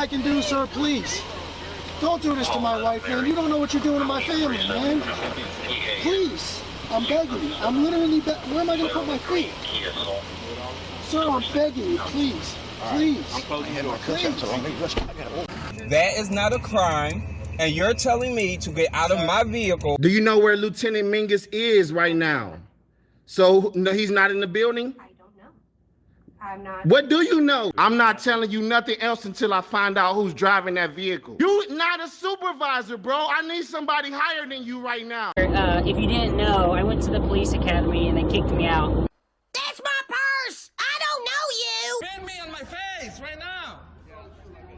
I can do, sir, please. Don't do this to my wife, man. You don't know what you're doing to my family, man. Please. I'm begging you. I'm literally where am I going to put my feet? Sir, I'm begging you, please. Please. Please. That is not a crime, and you're telling me to get out of my vehicle. Do you know where Lieutenant Mingus is right now? So no, he's not in the building? I don't know. I'm not. What do you know? I'm not telling you nothing else until I find out who's driving that vehicle. You not a supervisor, bro. I need somebody higher than you right now. If you didn't know, I went to the police academy and they kicked me out. That's my purse! I don't know you! Spit me on my face right now.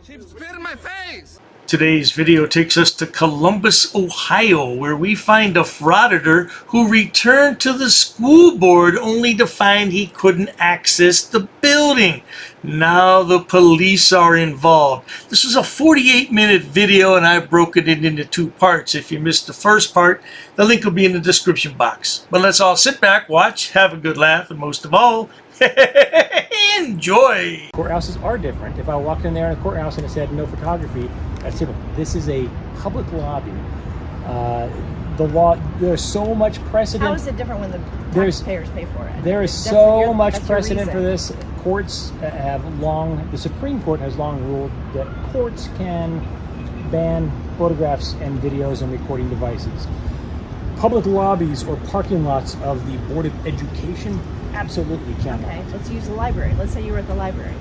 She spit in my face. Today's video takes us to Columbus, Ohio, where we find a frauditor who returned to the school board only to find he couldn't access the building. Now the police are involved. This was a 48-minute video and I broke it into two parts. If you missed the first part, the link will be in the description box. But let's all sit back, watch, have a good laugh, and most of all, enjoy. Courthouses are different. If I walked in there in a courthouse and it said no photography, that's different. This is a public lobby. The law, there's so much precedent. How is it different when the taxpayers pay for it? There is so much precedent for this. Courts the Supreme Court has long ruled that courts can ban photographs and videos and recording devices. Public lobbies or parking lots of the Board of Education absolutely cannot. Okay, let's use the library. Let's say you were at the library.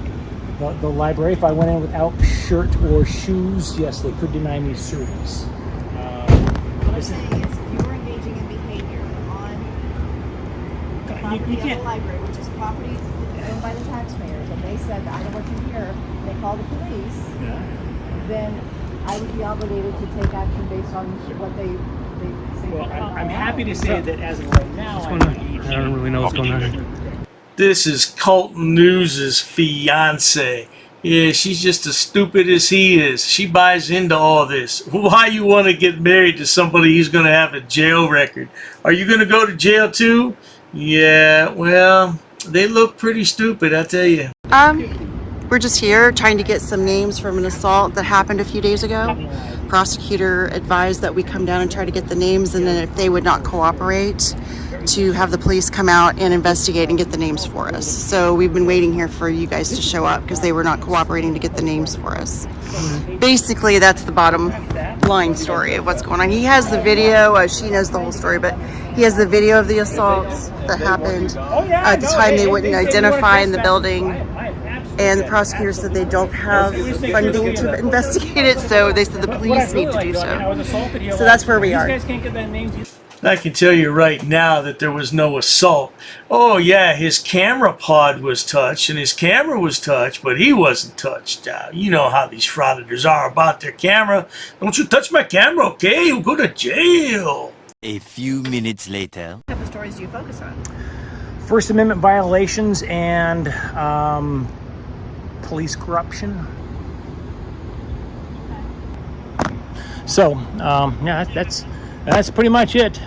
The library, if I went in without shirt or shoes, yes, they could deny me service. What I'm saying is, if you were engaging in behavior on the property of the library, which is property owned by the taxpayers, and they said, I don't want you here, and they called the police, then I would be obligated to take action based on what they say. Well, I'm happy to say that as of right now, I don't really know what's going on. This is Colton News's fiance. Yeah, she's just as stupid as he is. She buys into all this. Why you want to get married to somebody who's going to have a jail record? Are you going to go to jail too? Yeah, well, they look pretty stupid, I tell you. We're just here trying to get some names from an assault that happened a few days ago. Prosecutor advised that we come down and try to get the names, and then if they would not cooperate, to have the police come out and investigate and get the names for us. So we've been waiting here for you guys to show up because they were not cooperating to get the names for us. Basically, that's the bottom line story of what's going on. He has the video, she knows the whole story, but he has the video of the assaults that happened. At the time, they wouldn't identify in the building, and the prosecutor said they don't have funding to investigate it, so they said the police need to do so. So that's where we are. I can tell you right now that there was no assault. Oh yeah, his camera pod was touched and his camera was touched, but he wasn't touched. You know how these frauditors are about their camera. Don't you touch my camera, okay? You'll go to jail. A few minutes later. What type of stories do you focus on? First Amendment violations and police corruption. So, yeah, that's pretty much it.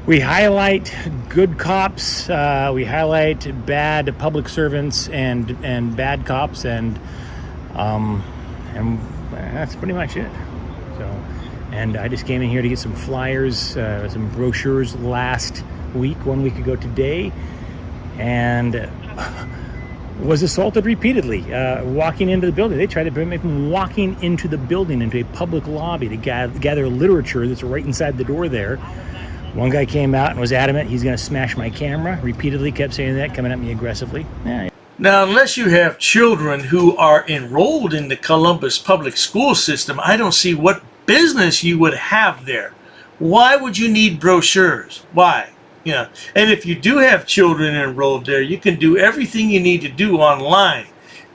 We highlight good cops, we highlight bad public servants and bad cops, and that's pretty much it. So, and I just came in here to get some flyers, some brochures last week, 1 week ago today, and was assaulted repeatedly walking into the building. They tried to prevent me from walking into the building, into a public lobby, to gather literature that's right inside the door there. One guy came out and was adamant he's going to smash my camera. Repeatedly kept saying that, coming at me aggressively. Yeah. Now, unless you have children who are enrolled in the Columbus public school system, I don't see what business you would have there. Why would you need brochures? Why? Yeah, and if you do have children enrolled there, you can do everything you need to do online.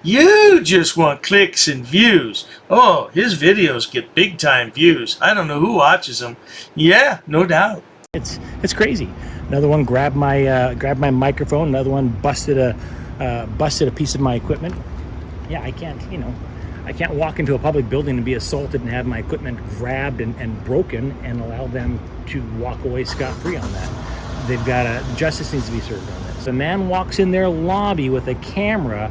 You just want clicks and views. Oh, his videos get big time views. I don't know who watches them. Yeah, no doubt. It's crazy. Another one grabbed my microphone. Another one busted a piece of my equipment. Yeah, I can't walk into a public building and be assaulted and have my equipment grabbed and broken and allow them to walk away scot-free on that. They've got justice needs to be served on this. A man walks in their lobby with a camera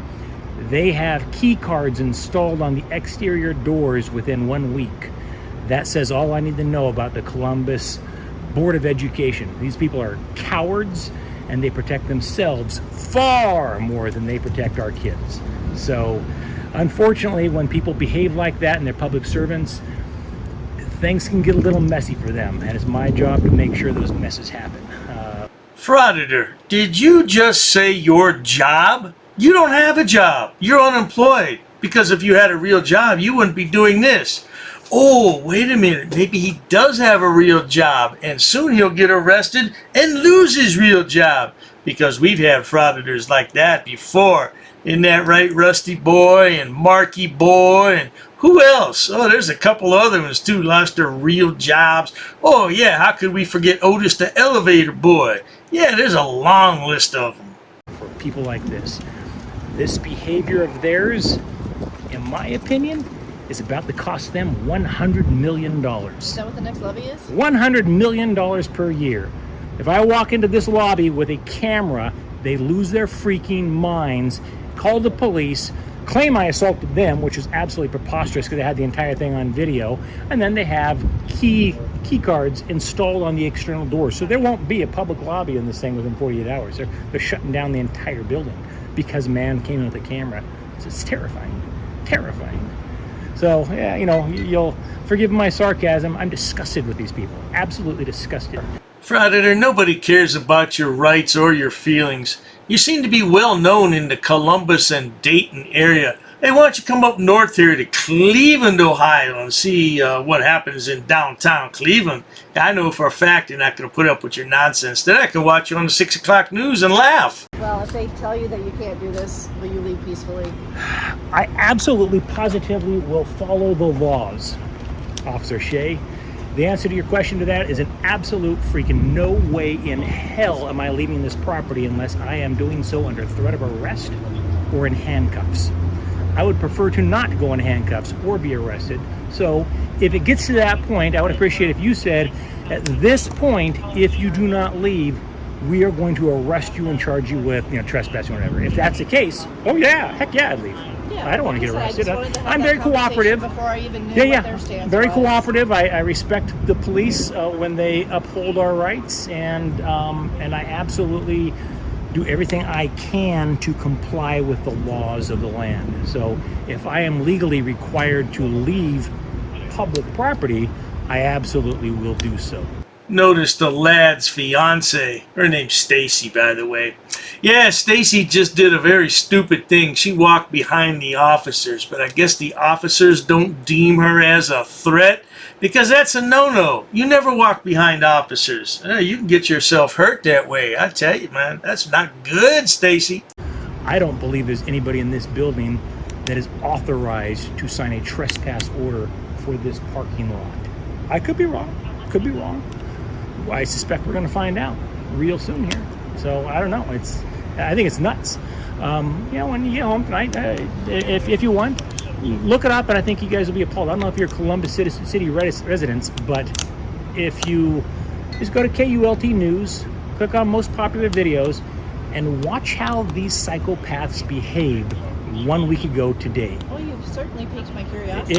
They have key cards installed on the exterior doors within 1 week. That says all I need to know about the Columbus Board of Education. These people are cowards, and they protect themselves far more than they protect our kids. So, unfortunately, when people behave like that and they're public servants, things can get a little messy for them, and it's my job to make sure those messes happen. Frauditor, did you just say your job? You don't have a job. You're unemployed. Because if you had a real job, you wouldn't be doing this. Oh, wait a minute. Maybe he does have a real job, and soon he'll get arrested and lose his real job. Because we've had frauditors like that before. Isn't that right, Rusty Boy and Marky Boy and who else? Oh, there's a couple other ones too, lost their real jobs. Oh yeah, how could we forget Otis the Elevator Boy? Yeah, there's a long list of them. For people like this behavior of theirs, in my opinion, is about to cost them $100 million. Is that what the next levy is? $100 million per year. If I walk into this lobby with a camera, they lose their freaking minds, call the police, claim I assaulted them, which is absolutely preposterous because they had the entire thing on video, and then they have key cards installed on the external doors. So there won't be a public lobby in this thing within 48 hours. They're shutting down the entire building because man came in with a camera. So it's terrifying. Terrifying. So, yeah, you know, you'll forgive my sarcasm. I'm disgusted with these people. Absolutely disgusted. Frauditor, nobody cares about your rights or your feelings. You seem to be well known in the Columbus and Dayton area. Hey, why don't you come up north here to Cleveland, Ohio, and see what happens in downtown Cleveland? I know for a fact you're not going to put up with your nonsense. Then I can watch you on the 6 o'clock news and laugh. Well, if they tell you that you can't do this, will you leave peacefully? I absolutely, positively will follow the laws, Officer Shea. The answer to your question to that is an absolute freaking no way in hell am I leaving this property unless I am doing so under threat of arrest or in handcuffs. I would prefer to not go in handcuffs or be arrested. So if it gets to that point, I would appreciate if you said, at this point, if you do not leave, we are going to arrest you and charge you with, trespassing or whatever. If that's the case, oh yeah, heck yeah, I'd leave. Yeah, I don't want to get arrested. I'm very very cooperative. Before I even knew what their stance Very was. cooperative. I respect the police when they uphold our rights, and I absolutely do everything I can to comply with the laws of the land. So if I am legally required to leave public property, I absolutely will do so. Notice the lad's fiance. Her name's Stacy, by the way. Yeah, Stacy just did a very stupid thing. She walked behind the officers, but I guess the officers don't deem her as a threat because that's a no-no. You never walk behind officers. You can get yourself hurt that way. I tell you, man, that's not good, Stacy. I don't believe there's anybody in this building that is authorized to sign a trespass order for this parking lot. I could be wrong. Could be wrong. I suspect we're going to find out real soon here. So I don't know. I think it's nuts. When you get home tonight, if you want, look it up, and I think you guys will be appalled. I don't know if you're Columbus City residents, but if you just go to KULT News, click on most popular videos, and watch how these psychopaths behaved 1 week ago today. Well, you've certainly piqued my curiosity.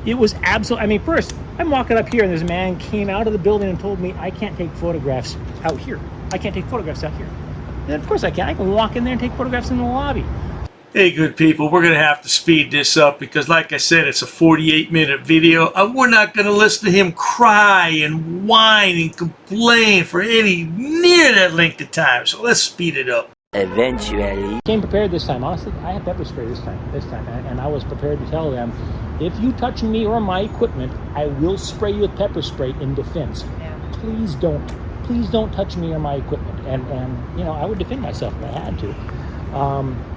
It was absolutely. I mean, first, I'm walking up here, and this man came out of the building and told me I can't take photographs out here. I can't take photographs out here. And of course I can. I can walk in there and take photographs in the lobby. Hey, good people, we're going to have to speed this up because, like I said, it's a 48-minute video. We're not going to listen to him cry and whine and complain for any near that length of time. So let's speed it up. Eventually. Came prepared this time. Honestly, I had pepper spray this time, and I was prepared to tell them, if you touch me or my equipment, I will spray you with pepper spray in defense. Yeah. Please don't touch me or my equipment. And I would defend myself if I had to.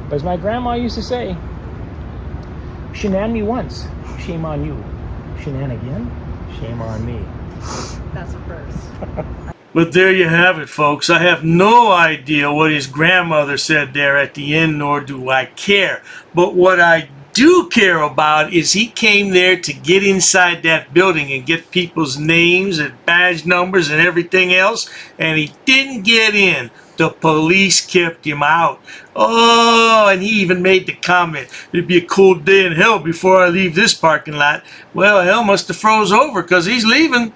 But as my grandma used to say, shenan me once, shame on you. Shenan again, shame on me. That's a first. But there you have it, folks. I have no idea what his grandmother said there at the end, nor do I care. But what I do care about is he came there to get inside that building and get people's names and badge numbers and everything else, and he didn't get in. The police kept him out. Oh, and he even made the comment, it'd be a cold day in hell before I leave this parking lot. Well, hell must have froze over because he's leaving.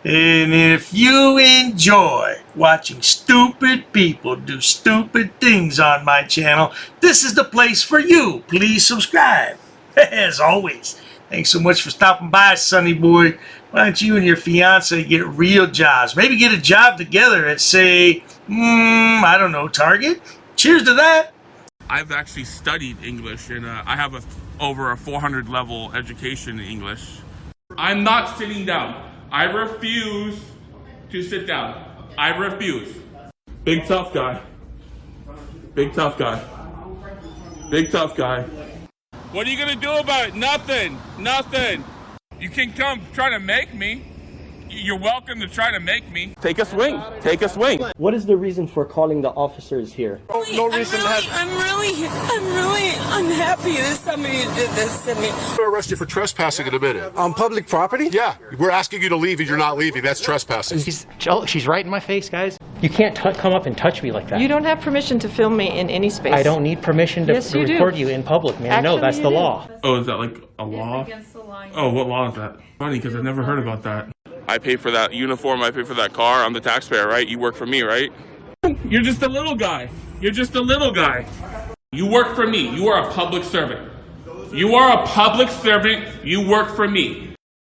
And if you enjoy watching stupid people do stupid things on my channel, this is the place for you. Please subscribe. As always, thanks so much for stopping by, Sonny Boy. Why don't you and your fiance get real jobs? Maybe get a job together at, say, I don't know, Target? Cheers to that. I've actually studied English, and I have over a 400 level education in English. I'm not sitting down. I refuse to sit down. I refuse. Big tough guy. Big tough guy. Big tough guy. What are you gonna do about it? Nothing. Nothing. You can come try to make me. You're welcome to try to make me. Take a swing. Take a swing. What is the reason for calling the officers here? No reason. I'm really unhappy that somebody did this to me. We'll arrest you for trespassing in a minute. On public property? Yeah, we're asking you to leave and you're not leaving. That's trespassing. She's right in my face, guys. You can't come up and touch me like that. You don't have permission to film me in any space. I don't need permission to Yes, you do. record you in public, man. No, Actually, that's you the do. law. Oh, is that like a law? It's against the law. Oh, what law is that? Funny, because I never heard about that. I pay for that uniform, I pay for that car, I'm the taxpayer, right? You work for me, right? You're just a little guy. You're just a little guy. You work for me. You are a public servant. You are a public servant. You work for me.